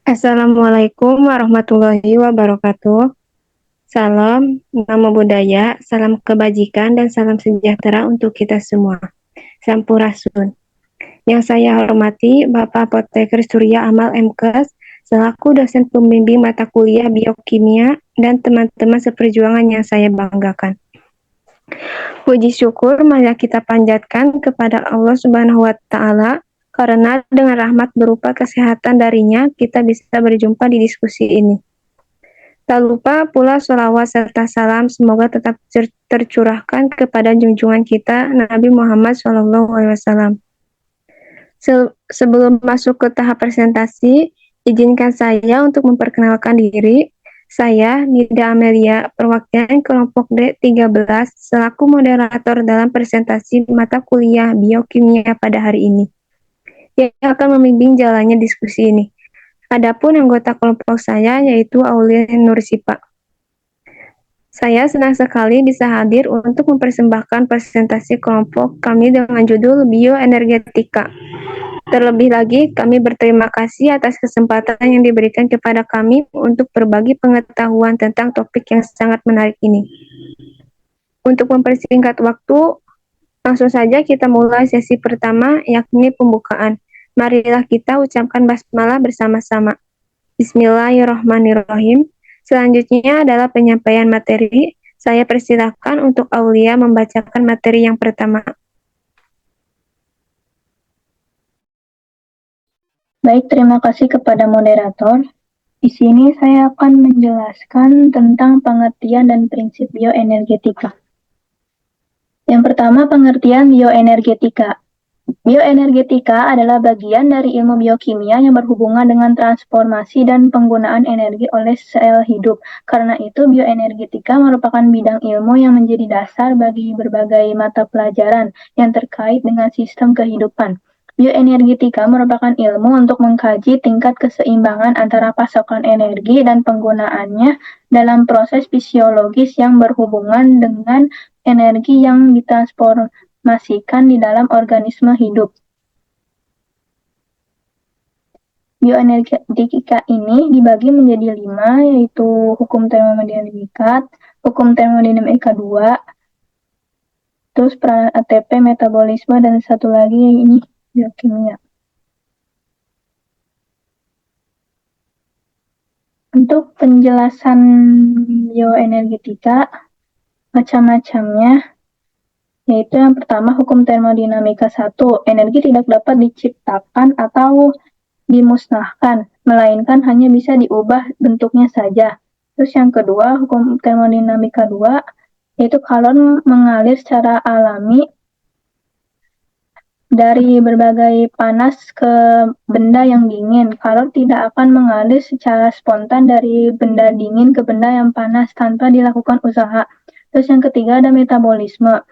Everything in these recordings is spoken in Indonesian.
Assalamualaikum warahmatullahi wabarakatuh. Salam, namo budaya, salam kebajikan, dan salam sejahtera untuk kita semua. Sampurasun. Yang saya hormati Bapak Apoteker Surya Amal MKes, selaku dosen pembimbing mata kuliah biokimia dan teman-teman seperjuangan yang saya banggakan. Puji syukur marilah kita panjatkan kepada Allah Subhanahu wa Ta'ala, karena dengan rahmat berupa kesehatan darinya, kita bisa berjumpa di diskusi ini. Tak lupa pula sholawat serta salam semoga tetap tercurahkan kepada junjungan kita Nabi Muhammad SAW. Sebelum masuk ke tahap presentasi, izinkan saya untuk memperkenalkan diri. Saya Nida Amelia, perwakilan kelompok D13, selaku moderator dalam presentasi mata kuliah biokimia pada hari ini, yang akan membimbing jalannya diskusi ini. Adapun anggota kelompok saya yaitu Aulia Nursipa. Saya senang sekali bisa hadir untuk mempersembahkan presentasi kelompok kami dengan judul Bioenergetika. Terlebih lagi, kami berterima kasih atas kesempatan yang diberikan kepada kami untuk berbagi pengetahuan tentang topik yang sangat menarik ini. Untuk mempersingkat waktu, langsung saja kita mulai sesi pertama, yakni pembukaan. Marilah kita ucapkan basmalah bersama-sama. Bismillahirrahmanirrahim. Selanjutnya adalah penyampaian materi. Saya persilahkan untuk Aulia membacakan materi yang pertama. Baik, terima kasih kepada moderator. Di sini saya akan menjelaskan tentang pengertian dan prinsip bioenergetika. Yang pertama, pengertian bioenergetika. Bioenergetika adalah bagian dari ilmu biokimia yang berhubungan dengan transformasi dan penggunaan energi oleh sel hidup. Karena itu, bioenergetika merupakan bidang ilmu yang menjadi dasar bagi berbagai mata pelajaran yang terkait dengan sistem kehidupan. Bioenergetika merupakan ilmu untuk mengkaji tingkat keseimbangan antara pasokan energi dan penggunaannya dalam proses fisiologis yang berhubungan dengan energi yang ditransformasikan di dalam organisme hidup. Bioenergetika ini dibagi menjadi 5, yaitu hukum termodinamika, hukum termodinamika 2, terus peran ATP, metabolisme, dan satu lagi ini biokimia. Untuk penjelasan bioenergetika, macam-macamnya, yaitu yang pertama hukum termodinamika 1, energi tidak dapat diciptakan atau dimusnahkan, melainkan hanya bisa diubah bentuknya saja. Terus yang kedua, hukum termodinamika 2, yaitu kalor mengalir secara alami dari berbagai panas ke benda yang dingin. Kalor tidak akan mengalir secara spontan dari benda dingin ke benda yang panas tanpa dilakukan usaha. Terus yang ketiga ada metabolisme.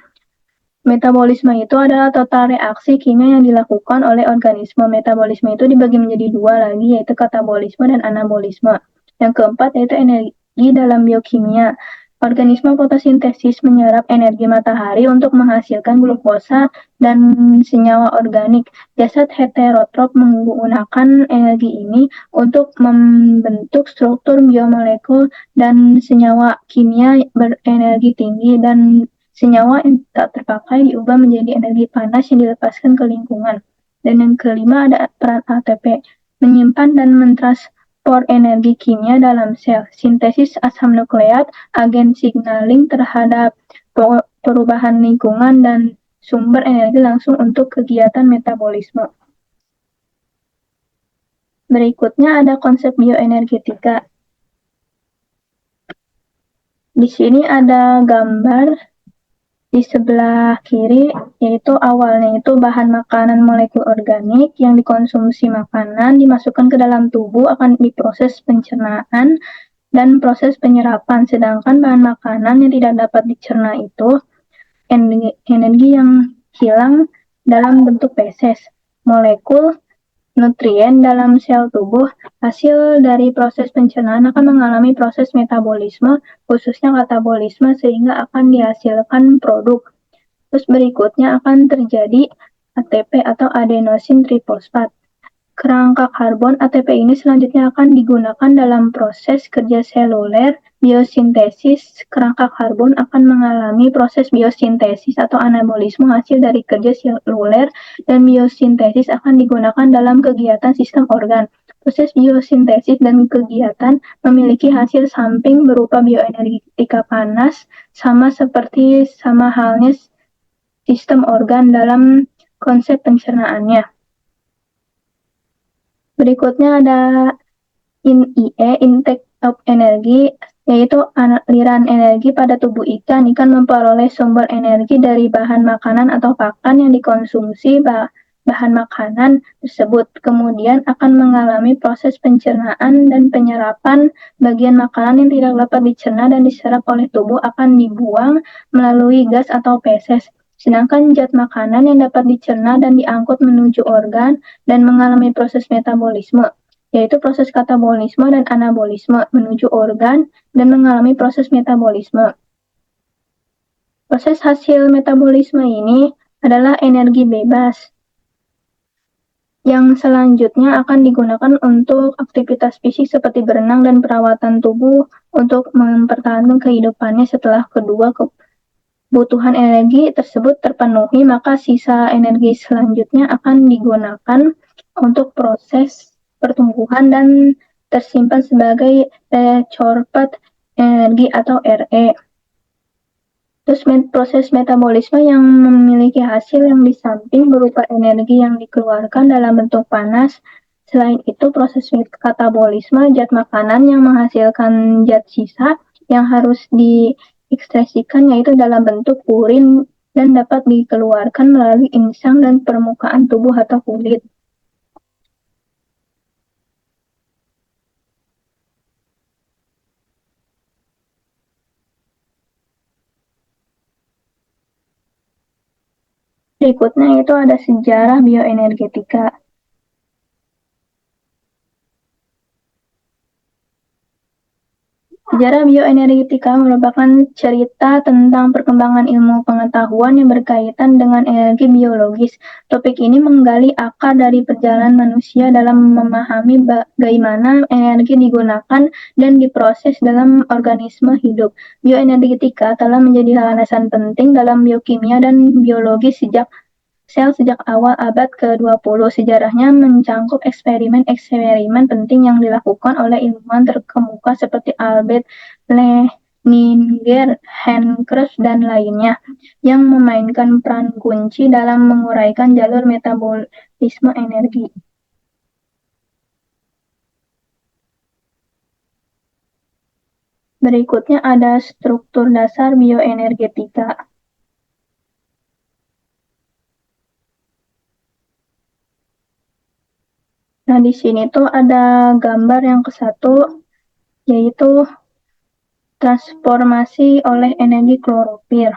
Metabolisme itu adalah total reaksi kimia yang dilakukan oleh organisme. Metabolisme itu dibagi menjadi 2 lagi, yaitu katabolisme dan anabolisme. Yang keempat yaitu energi dalam biokimia. Organisme fotosintesis menyerap energi matahari untuk menghasilkan glukosa dan senyawa organik. Jasad heterotrop menggunakan energi ini untuk membentuk struktur biomolekul dan senyawa kimia berenergi tinggi, dan senyawa yang tak terpakai diubah menjadi energi panas yang dilepaskan ke lingkungan. Dan yang kelima ada peran ATP, menyimpan dan mentransfer energi kimia dalam sel, sintesis asam nukleat, agen signaling terhadap perubahan lingkungan, dan sumber energi langsung untuk kegiatan metabolisme. Berikutnya ada konsep bioenergetika. Di sini ada gambar di sebelah kiri, yaitu awalnya itu bahan makanan molekul organik yang dikonsumsi makanan, dimasukkan ke dalam tubuh, akan diproses pencernaan dan proses penyerapan. Sedangkan bahan makanan yang tidak dapat dicerna itu energi yang hilang dalam bentuk feses. Molekul nutrien dalam sel tubuh hasil dari proses pencernaan akan mengalami proses metabolisme, khususnya katabolisme, sehingga akan dihasilkan produk. Terus berikutnya akan terjadi ATP atau adenosin trifosfat. Kerangka karbon ATP ini selanjutnya akan digunakan dalam proses kerja seluler, biosintesis. Kerangka karbon akan mengalami proses biosintesis atau anabolisme hasil dari kerja seluler, dan biosintesis akan digunakan dalam kegiatan sistem organ. Proses biosintesis dan kegiatan memiliki hasil samping berupa bioenergetika panas, sama halnya sistem organ dalam konsep pencernaannya. Berikutnya ada IE, intake of energi, yaitu aliran energi pada tubuh ikan. Ikan memperoleh sumber energi dari bahan makanan atau pakan yang dikonsumsi bahan makanan tersebut. Kemudian akan mengalami proses pencernaan dan penyerapan. Bagian makanan yang tidak dapat dicerna dan diserap oleh tubuh akan dibuang melalui gas atau feses. Sedangkan zat makanan yang dapat dicerna dan diangkut menuju organ dan mengalami proses metabolisme, yaitu proses katabolisme dan anabolisme menuju organ dan mengalami proses metabolisme. Proses hasil metabolisme ini adalah energi bebas yang selanjutnya akan digunakan untuk aktivitas fisik seperti berenang dan perawatan tubuh untuk mempertahankan kehidupannya. Setelah kedua kebutuhan energi tersebut terpenuhi, maka sisa energi selanjutnya akan digunakan untuk proses pertumbuhan dan tersimpan sebagai reservoir energi atau RE. Terus proses metabolisme yang memiliki hasil yang di samping berupa energi yang dikeluarkan dalam bentuk panas. Selain itu, proses katabolisme, zat makanan yang menghasilkan zat sisa yang harus diekspresikan, yaitu dalam bentuk urin dan dapat dikeluarkan melalui insang dan permukaan tubuh atau kulit. Berikutnya itu ada sejarah bioenergetika. Sejarah bioenergetika merupakan cerita tentang perkembangan ilmu pengetahuan yang berkaitan dengan energi biologis. Topik ini menggali akar dari perjalanan manusia dalam memahami bagaimana energi digunakan dan diproses dalam organisme hidup. Bioenergetika telah menjadi landasan penting dalam biokimia dan biologi sejak awal abad ke-20. Sejarahnya mencangkup eksperimen-eksperimen penting yang dilakukan oleh ilmuwan terkemuka seperti Albert Leininger, Hencroft, dan lainnya, yang memainkan peran kunci dalam menguraikan jalur metabolisme energi. Berikutnya ada struktur dasar bioenergetika. Nah, di sini tuh ada gambar yang ke-1, yaitu transformasi oleh energi klorofil.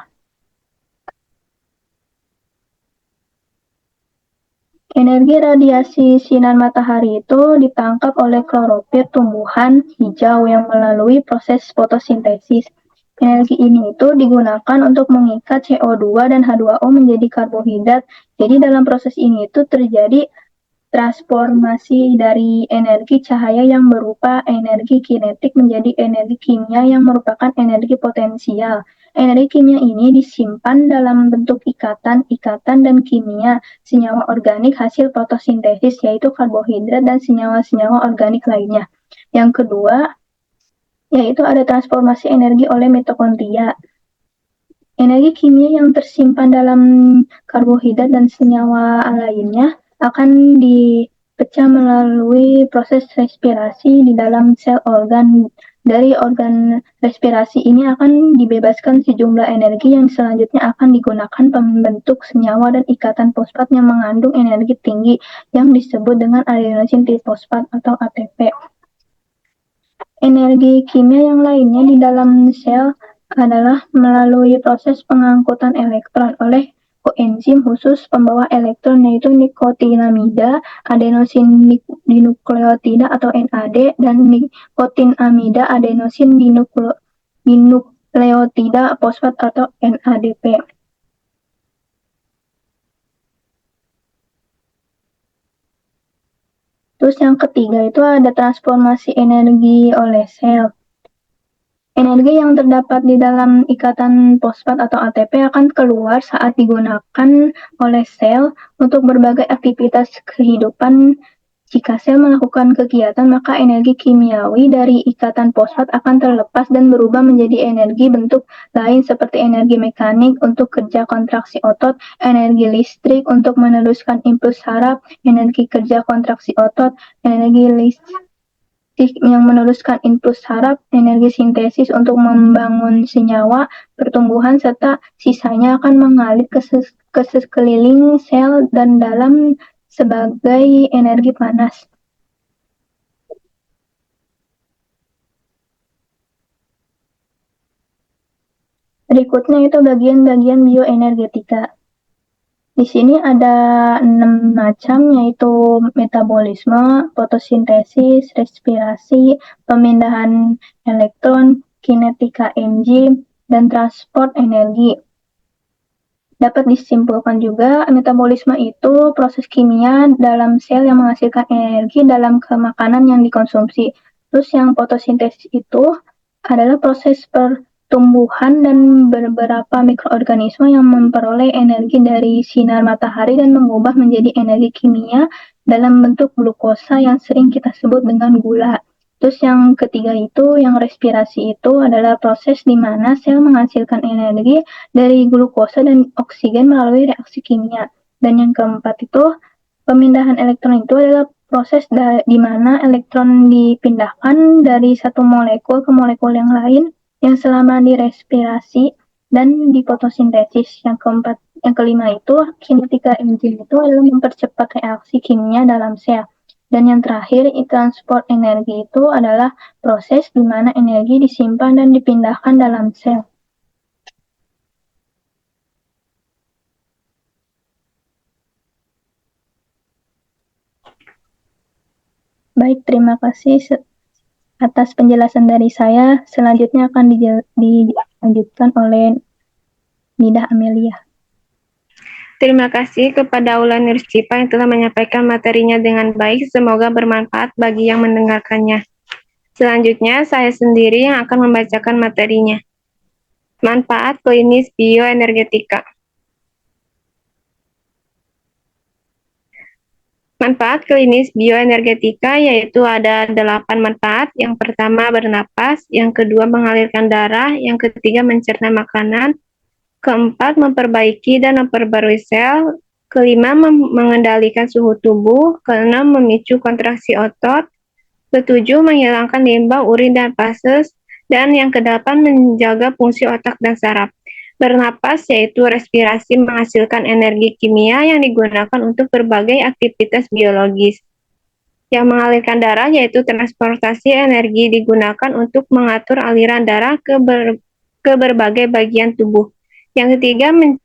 Energi radiasi sinar matahari itu ditangkap oleh klorofil tumbuhan hijau yang melalui proses fotosintesis. Energi ini itu digunakan untuk mengikat CO2 dan H2O menjadi karbohidrat. Jadi dalam proses ini itu terjadi transformasi dari energi cahaya yang berupa energi kinetik menjadi energi kimia yang merupakan energi potensial. Energi kimia ini disimpan dalam bentuk ikatan dan kimia senyawa organik hasil fotosintesis, yaitu karbohidrat dan senyawa-senyawa organik lainnya. Yang kedua, yaitu ada transformasi energi oleh mitokondria. Energi kimia yang tersimpan dalam karbohidrat dan senyawa lainnya akan dipecah melalui proses respirasi di dalam sel organ. Dari organ respirasi ini akan dibebaskan sejumlah energi yang selanjutnya akan digunakan pembentuk senyawa dan ikatan fosfat yang mengandung energi tinggi yang disebut dengan adenosin trifosfat atau ATP. Energi kimia yang lainnya di dalam sel adalah melalui proses pengangkutan elektron oleh koenzim khusus pembawa elektron, yaitu nikotinamida, adenosin dinukleotida atau NAD, dan nikotinamida adenosin dinukleotida fosfat atau NADP. Terus yang ketiga itu ada transformasi energi oleh sel. Energi yang terdapat di dalam ikatan fosfat atau ATP akan keluar saat digunakan oleh sel untuk berbagai aktivitas kehidupan. Jika sel melakukan kegiatan, maka energi kimiawi dari ikatan fosfat akan terlepas dan berubah menjadi energi bentuk lain seperti energi mekanik untuk kerja kontraksi otot, energi listrik untuk meneruskan impuls saraf, energi kerja kontraksi otot, energi listrik yang meneruskan impuls saraf, energi sintesis untuk membangun senyawa, pertumbuhan, serta sisanya akan mengalir ke sekeliling sel dan dalam sebagai energi panas. Berikutnya itu bagian-bagian bioenergetika. Di sini ada 6 macam, yaitu metabolisme, fotosintesis, respirasi, pemindahan elektron, kinetika enzim, dan transport energi. Dapat disimpulkan juga, metabolisme itu proses kimia dalam sel yang menghasilkan energi dalam makanan yang dikonsumsi. Terus yang fotosintesis itu adalah proses pertumbuhan dan beberapa mikroorganisme yang memperoleh energi dari sinar matahari dan mengubah menjadi energi kimia dalam bentuk glukosa yang sering kita sebut dengan gula. Terus yang ketiga itu, yang respirasi itu adalah proses di mana sel menghasilkan energi dari glukosa dan oksigen melalui reaksi kimia. Dan yang keempat itu, pemindahan elektron itu adalah proses di mana elektron dipindahkan dari satu molekul ke molekul yang lain yang selama direspirasi dan di fotosintesis. Yang kelima itu, kinetika enzim itu adalah mempercepat reaksi kimia dalam sel. Dan yang terakhir, transport energi itu adalah proses di mana energi disimpan dan dipindahkan dalam sel. Baik, terima kasih atas penjelasan dari saya. Selanjutnya akan dilanjutkan oleh Nida Amelia. Terima kasih kepada Ulan Nursipa yang telah menyampaikan materinya dengan baik. Semoga bermanfaat bagi yang mendengarkannya. Selanjutnya, saya sendiri yang akan membacakan materinya. Manfaat klinis bioenergetika. Manfaat klinis bioenergetika yaitu ada 8 manfaat. Yang pertama bernapas, yang kedua mengalirkan darah, yang ketiga mencerna makanan, keempat memperbaiki dan memperbarui sel, kelima mengendalikan suhu tubuh, keenam memicu kontraksi otot, ketujuh menghilangkan limbah, urin, dan fases, dan yang kedelapan menjaga fungsi otak dan saraf. Bernapas yaitu respirasi menghasilkan energi kimia yang digunakan untuk berbagai aktivitas biologis. Yang mengalirkan darah yaitu transportasi energi digunakan untuk mengatur aliran darah ke berbagai bagian tubuh. Yang ketiga mencerna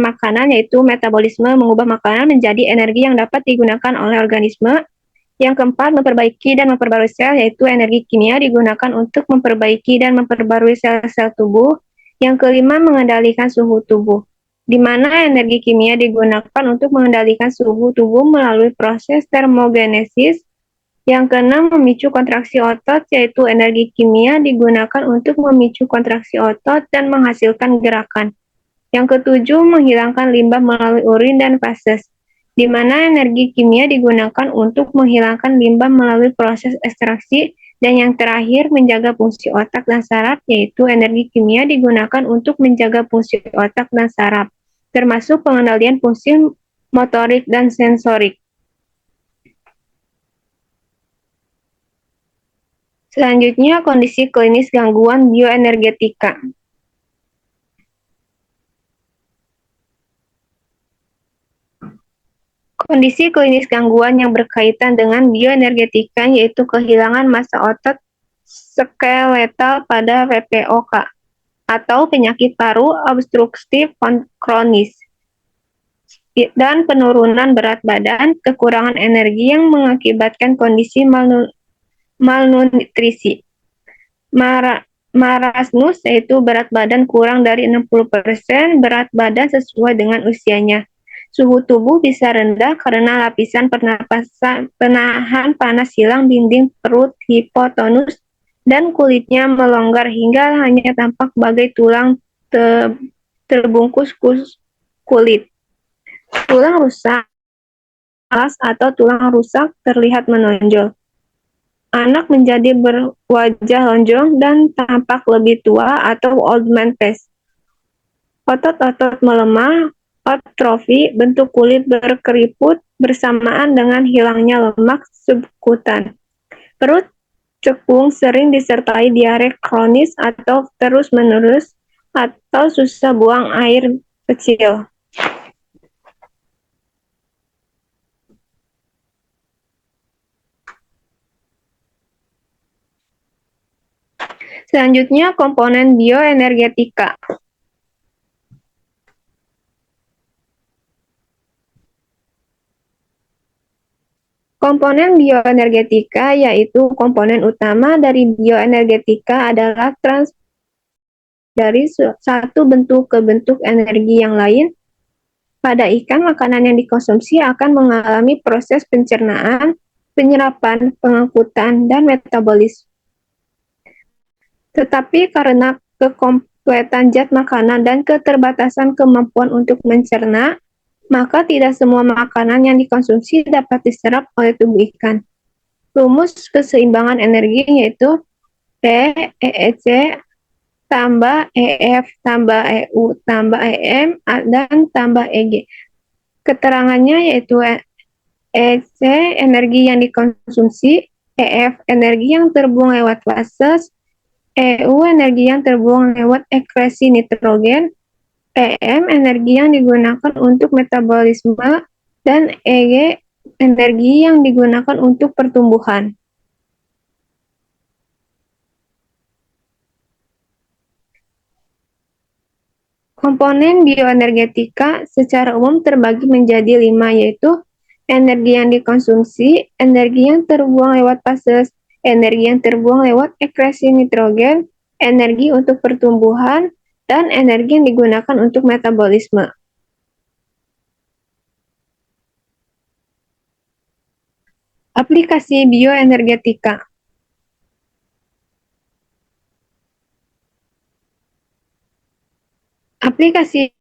makanan yaitu metabolisme mengubah makanan menjadi energi yang dapat digunakan oleh organisme. Yang keempat, memperbaiki dan memperbarui sel, yaitu energi kimia digunakan untuk memperbaiki dan memperbarui sel-sel tubuh. Yang kelima, mengendalikan suhu tubuh, di mana energi kimia digunakan untuk mengendalikan suhu tubuh melalui proses termogenesis. Yang keenam, memicu kontraksi otot, yaitu energi kimia digunakan untuk memicu kontraksi otot dan menghasilkan gerakan. Yang ketujuh, menghilangkan limbah melalui urin dan fases, di mana energi kimia digunakan untuk menghilangkan limbah melalui proses ekstraksi. Dan yang terakhir, menjaga fungsi otak dan saraf, yaitu energi kimia digunakan untuk menjaga fungsi otak dan saraf, termasuk pengendalian fungsi motorik dan sensorik. Selanjutnya, kondisi klinis gangguan bioenergetika. Kondisi klinis gangguan yang berkaitan dengan bioenergetika yaitu kehilangan massa otot skeletal pada VPOK atau penyakit paru obstruktif kronis dan penurunan berat badan, kekurangan energi yang mengakibatkan kondisi malnutrisi. Marasmus yaitu berat badan kurang dari 60% berat badan sesuai dengan usianya. Suhu tubuh bisa rendah karena lapisan penahan panas hilang, dinding perut, hipotonus, dan kulitnya melonggar hingga hanya tampak bagai tulang terbungkus kulit. Tulang rusak atau tulang rusak terlihat menonjol. Anak menjadi berwajah lonjong dan tampak lebih tua atau old man face. Otot-otot melemah, atrofi, bentuk kulit berkeriput bersamaan dengan hilangnya lemak subkutan. Perut cekung sering disertai diare kronis atau terus-menerus atau susah buang air kecil. Selanjutnya, komponen bioenergetika. Komponen bioenergetika yaitu komponen utama dari bioenergetika adalah dari satu bentuk ke bentuk energi yang lain. Pada ikan, makanan yang dikonsumsi akan mengalami proses pencernaan, penyerapan, pengangkutan, dan metabolisme. Tetapi karena kekompletan zat makanan dan keterbatasan kemampuan untuk mencerna, maka tidak semua makanan yang dikonsumsi dapat diserap oleh tubuh ikan. Rumus keseimbangan energi yaitu P, EEC, tambah EF, tambah EU, tambah EM, dan tambah EG. Keterangannya yaitu EC, energi yang dikonsumsi, EF, energi yang terbuang lewat fase, EU, energi yang terbuang lewat ekskresi nitrogen, EM, energi yang digunakan untuk metabolisme, dan EG, energi yang digunakan untuk pertumbuhan. Komponen bioenergetika secara umum terbagi menjadi 5, yaitu energi yang dikonsumsi, energi yang terbuang lewat fase, energi yang terbuang lewat ekskresi nitrogen, energi untuk pertumbuhan, dan energi yang digunakan untuk metabolisme. Aplikasi bioenergetika. Aplikasi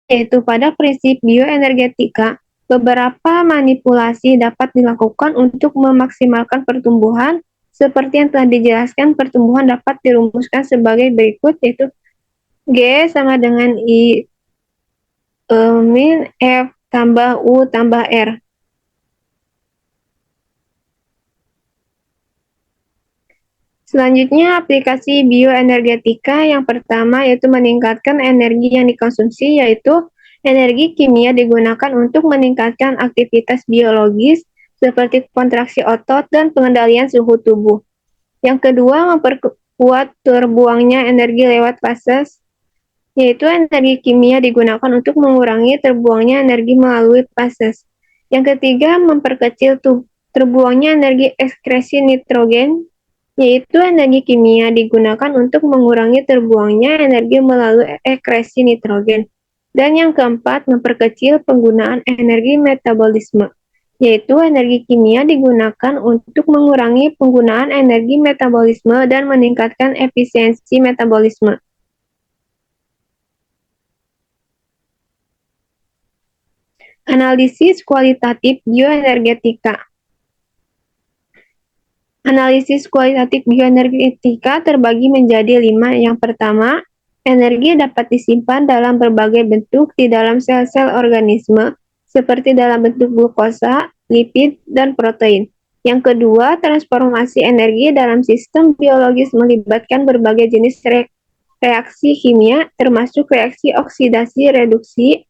yaitu pada prinsip bioenergetika, beberapa manipulasi dapat dilakukan untuk memaksimalkan pertumbuhan. Seperti yang telah dijelaskan, pertumbuhan dapat dirumuskan sebagai berikut, yaitu G sama dengan I min F tambah U tambah R. Selanjutnya, aplikasi bioenergetika yang pertama yaitu meningkatkan energi yang dikonsumsi, yaitu energi kimia digunakan untuk meningkatkan aktivitas biologis seperti kontraksi otot dan pengendalian suhu tubuh. Yang kedua, memperkuat terbuangnya energi lewat fase, yaitu energi kimia digunakan untuk mengurangi terbuangnya energi melalui fase. Yang ketiga, memperkecil terbuangnya energi ekskresi nitrogen, yaitu energi kimia digunakan untuk mengurangi terbuangnya energi melalui ekskresi nitrogen. Dan yang keempat, memperkecil penggunaan energi metabolisme, yaitu energi kimia digunakan untuk mengurangi penggunaan energi metabolisme dan meningkatkan efisiensi metabolisme. Analisis kualitatif bioenergetika. Analisis kualitatif bioenergetika terbagi menjadi 5. Yang pertama, energi dapat disimpan dalam berbagai bentuk di dalam sel-sel organisme, seperti dalam bentuk glukosa, lipid, dan protein. Yang kedua, transformasi energi dalam sistem biologis melibatkan berbagai jenis reaksi kimia, termasuk reaksi oksidasi, reduksi,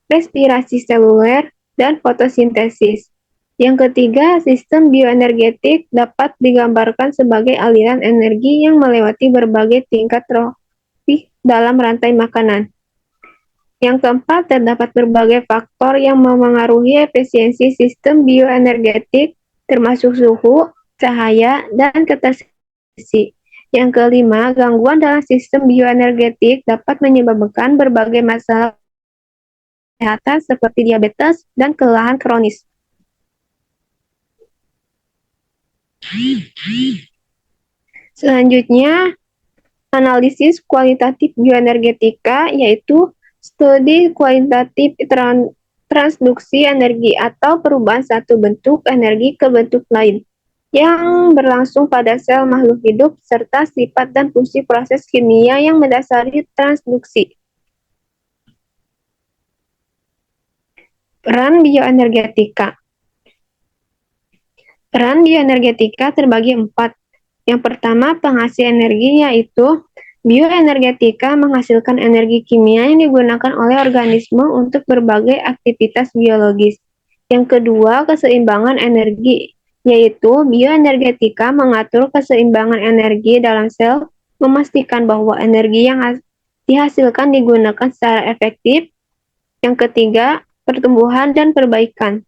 respirasi seluler, dan fotosintesis. Yang ketiga, sistem bioenergetik dapat digambarkan sebagai aliran energi yang melewati berbagai tingkat trofi dalam rantai makanan. Yang keempat, terdapat berbagai faktor yang memengaruhi efisiensi sistem bioenergetik, termasuk suhu, cahaya, dan ketersediaan. Yang kelima, gangguan dalam sistem bioenergetik dapat menyebabkan berbagai masalah kesehatan seperti diabetes dan kelelahan kronis. Selanjutnya, analisis kualitatif bioenergetika, yaitu studi kualitatif transduksi energi atau perubahan satu bentuk energi ke bentuk lain yang berlangsung pada sel makhluk hidup serta sifat dan fungsi proses kimia yang mendasari transduksi. Peran bioenergetika. Peran bioenergetika terbagi 4. Yang pertama, penghasil energi, yaitu bioenergetika menghasilkan energi kimia yang digunakan oleh organisme untuk berbagai aktivitas biologis. Yang kedua, keseimbangan energi, yaitu bioenergetika mengatur keseimbangan energi dalam sel, memastikan bahwa energi yang dihasilkan digunakan secara efektif. Yang ketiga, pertumbuhan dan perbaikan.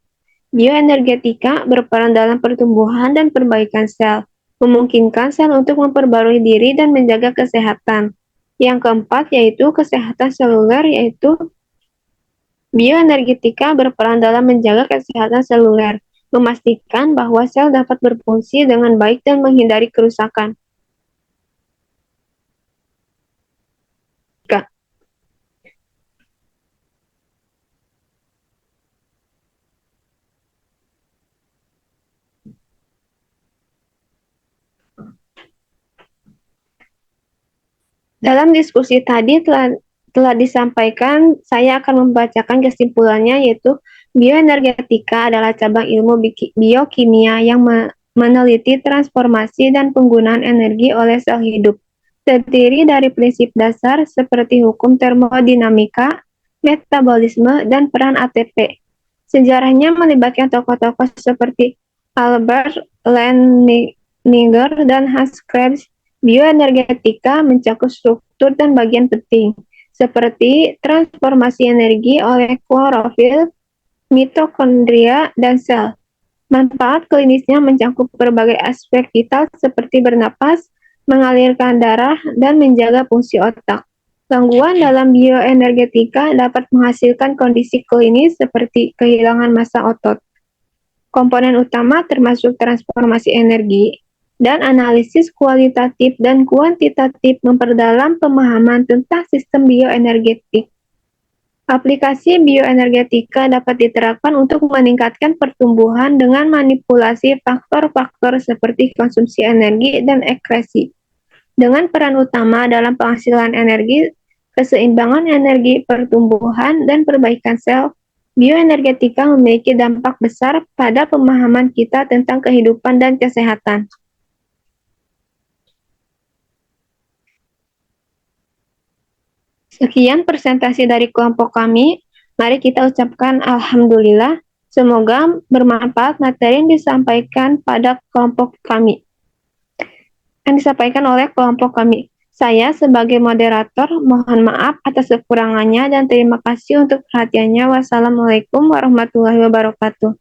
Bioenergetika berperan dalam pertumbuhan dan perbaikan sel, memungkinkan sel untuk memperbarui diri dan menjaga kesehatan. Yang keempat yaitu kesehatan seluler, yaitu bioenergetika berperan dalam menjaga kesehatan seluler, memastikan bahwa sel dapat berfungsi dengan baik dan menghindari kerusakan. Dalam diskusi tadi telah disampaikan, saya akan membacakan kesimpulannya, yaitu bioenergetika adalah cabang ilmu biokimia yang meneliti transformasi dan penggunaan energi oleh sel hidup. Terdiri dari prinsip dasar seperti hukum termodinamika, metabolisme, dan peran ATP. Sejarahnya melibatkan tokoh-tokoh seperti Albert Leininger dan Hans Krebs. Bioenergetika mencakup struktur dan bagian penting, seperti transformasi energi oleh klorofil, mitokondria, dan sel. Manfaat klinisnya mencakup berbagai aspek vital seperti bernapas, mengalirkan darah, dan menjaga fungsi otak. Gangguan dalam bioenergetika dapat menghasilkan kondisi klinis seperti kehilangan massa otot. Komponen utama termasuk transformasi energi, dan analisis kualitatif dan kuantitatif memperdalam pemahaman tentang sistem bioenergetik. Aplikasi bioenergetika dapat diterapkan untuk meningkatkan pertumbuhan dengan manipulasi faktor-faktor seperti konsumsi energi dan ekskresi. Dengan peran utama dalam penghasilan energi, keseimbangan energi, pertumbuhan, dan perbaikan sel, bioenergetika memiliki dampak besar pada pemahaman kita tentang kehidupan dan kesehatan. Sekian presentasi dari kelompok kami. Mari kita ucapkan alhamdulillah. Semoga bermanfaat materi yang disampaikan pada kelompok kami. Yang disampaikan oleh kelompok kami. Saya sebagai moderator mohon maaf atas kekurangannya dan terima kasih untuk perhatiannya. Wassalamualaikum warahmatullahi wabarakatuh.